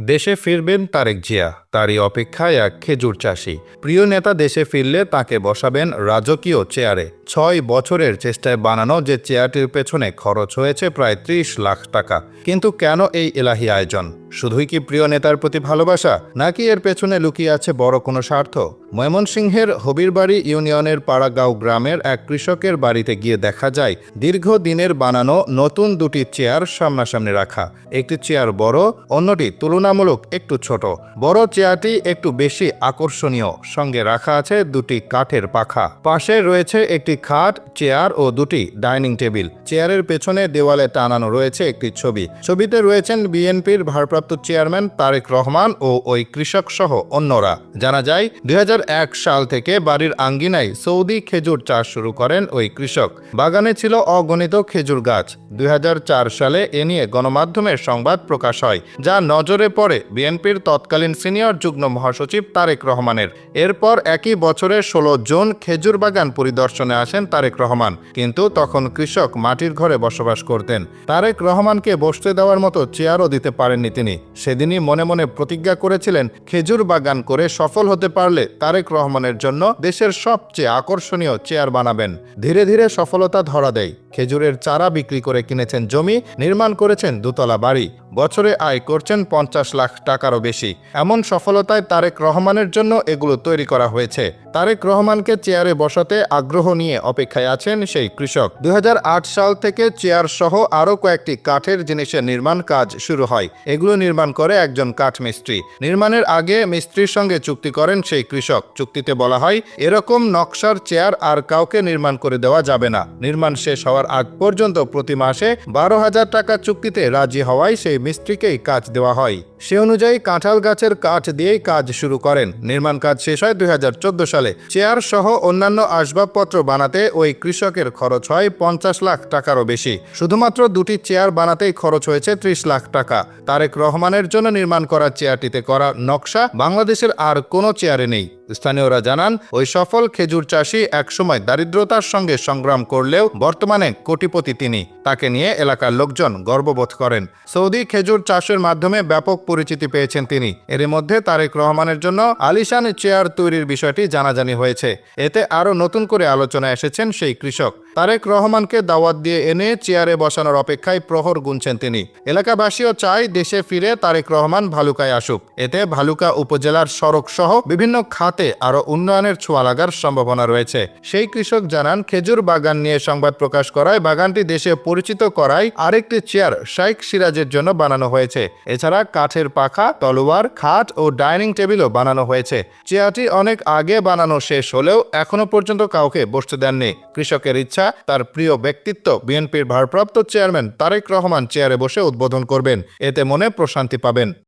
দেশে ফিরবেন তারেক জিয়া, তারই অপেক্ষায় এক খেজুর চাষি। প্রিয় নেতা দেশে ফিরলে তাকে বসাবেন রাজকীয় চেয়ারে। ৬ বছরের চেষ্টায় বানানো যে চেয়ারটির পেছনে খরচ হয়েছে প্রায় ৩০ লাখ টাকা। কিন্তু কেন এই এলাহি আয়োজন? শুধুই কি প্রিয় নেতার প্রতি ভালোবাসা, নাকি এর পেছনে লুকিয়ে আছে বড় কোনো স্বার্থ? ময়মনসিংহের হবিরবাড়ি ইউনিয়নের পাড়াগাঁও গ্রামের এক কৃষকের বাড়িতে গিয়ে দেখা যায় দীর্ঘদিনের বানানো নতুন দুটি চেয়ার সামনাসামনি রাখা। একটি চেয়ার বড়, অন্যটি তুলনামূলক একটু ছোট। বড় চেয়ারটি একটু বেশি আকর্ষণীয়, সঙ্গে রাখা আছে দুটি কাঠের পাখা। পাশে রয়েছে একটি খাট, চেয়ার ও দুটি ডাইনিং টেবিল। চেয়ারের পেছনে দেওয়ালে টানানো রয়েছে একটি ছবি। ছবিতে রয়েছেন বিএনপির ভারপ্রাপ্ত চেয়ারম্যান তারেক রহমান ও ওই কৃষক সহ অন্যরা। জানা যায় ২০০১ সাল থেকে বাড়ির আঙ্গিনায় সৌদি খেজুর চাষ শুরু করেন ওই কৃষক। বাগানে ছিল অগণিত খেজুর গাছ। ২০০৪ সালে এ নিয়ে গণমাধ্যমের সংবাদ প্রকাশ হয়, যা নজরে পড়ে বিএনপির তৎকালীন সিনিয়র যুগ্ম মহাসচিব তারেক রহমানের। এরপর একই বছরের ১৬ জুন খেজুর বাগান পরিদর্শনে আসেন তারেক রহমান, কিন্তু তখন কৃষক মাটির ঘরে বসবাস করতেন। তারেক রহমানকে বসতে দেওয়ার মতো চেয়ারও দিতে পারেননি তিনি। সেদিনই মনে মনে প্রতিজ্ঞা করেছিলেন, খেজুর বাগান করে সফল হতে পারলে তারেক রহমানের জন্য দেশের সবচেয়ে আকর্ষণীয় চেয়ার বানাবেন। ধীরে ধীরে সফলতা ধরা দেয়। খেজুরের চারা বিক্রি করে কিনেছেন জমি, নির্মাণ করেছেন দুতলা বাড়ি। বছরে আয় করছেন ৫০ লাখ টাকারও বেশি। এমন সফলতায় তারেক রহমানের জন্য এগুলো তৈরি করা হয়েছে। তারেক রহমানকে চেয়ারে বসাতে আগ্রহ নিয়ে অপেক্ষায় আছেন সেই কৃষক। ২০০৮ সাল থেকে চেয়ার সহ আরও কয়েকটি কাঠের জিনিসের নির্মাণ কাজ শুরু হয়। এগুলো নির্মাণ করে একজন কাঠমিস্ত্রি। নির্মাণের আগে মিস্ত্রির সঙ্গে চুক্তি করেন সেই কৃষক। চুক্তিতে বলা হয়, এরকম নকশার চেয়ার আর কাউকে নির্মাণ করে দেওয়া যাবে না। নির্মাণ শেষ হওয়ার আগ পর্যন্ত প্রতি মাসে ১২,০০০ টাকা চুক্তিতে রাজি হওয়ায় সেই মিস্ত্রিকেই কাজ দেওয়া হয়। সে অনুযায়ী কাঁঠাল গাছের কাঠ দিয়েই কাজ শুরু করেন। নির্মাণ কাজ শেষ হয় ২০১৪ সালে। চেয়ার সহ অন্যান্য আসবাবপত্র বানাতে ওই কৃষকের খরচ হয় ৫০ লাখ টাকারও বেশি। শুধুমাত্র দুটি চেয়ার বানাতেই খরচ হয়েছে ৩০ লাখ টাকা। তারেক রহমানের জন্য নির্মাণ করা চেয়ারটিতে করা নকশা বাংলাদেশের আর কোনো চেয়ারে নেই। স্থানীয়রা জানান, ওই সফল খেজুর চাষি একসময় দারিদ্রতার সঙ্গে সংগ্রাম করলেও বর্তমানে কোটিপতি তিনি। তাকে নিয়ে এলাকার লোকজন গর্ববোধ করেন। সৌদি খেজুর চাষের মাধ্যমে ব্যাপক পরিচিতি পেয়েছেন তিনি। এর মধ্যে তারেক রহমানের জন্য আলিশান চেয়ার তৈরির বিষয়টি জানাজানি হয়েছে। এতে আরও নতুন করে আলোচনায় এসেছেন সেই কৃষক। তারেক রহমানকে দাওয়াত দিয়ে এনে চেয়ারে বসানোর অপেক্ষায় প্রহর গুনছেন তিনি। এলাকাবাসীও চায় দেশে ফিরে তারেক রহমান ভালুকায় আসুক। এতে ভালুকা উপজেলার সড়ক সহ বিভিন্ন খাতে আরও উন্নয়নের ছোঁয়া লাগার সম্ভাবনা রয়েছে। সেই কৃষক জানান, খেজুর বাগান নিয়ে সংবাদ প্রকাশ করায় বাগানটি দেশে পরিচিত করায় আরেকটি চেয়ার শাইখ সিরাজের জন্য বানানো হয়েছে। এছাড়া কাঠের পাখা, তলোয়ার, খাট ও ডাইনিং টেবিলও বানানো হয়েছে। চেয়ারটি অনেক আগে বানানো শেষ হলেও এখনো পর্যন্ত কাউকে বসতে দেননি। কৃষকের ইচ্ছা, তার প্রিয় ব্যক্তিত্ব বিএনপির ভারপ্রাপ্ত চেয়ারম্যান তারেক রহমান চেয়ারে বসে উদ্বোধন করবেন। এতে মনে প্রশান্তি পাবেন।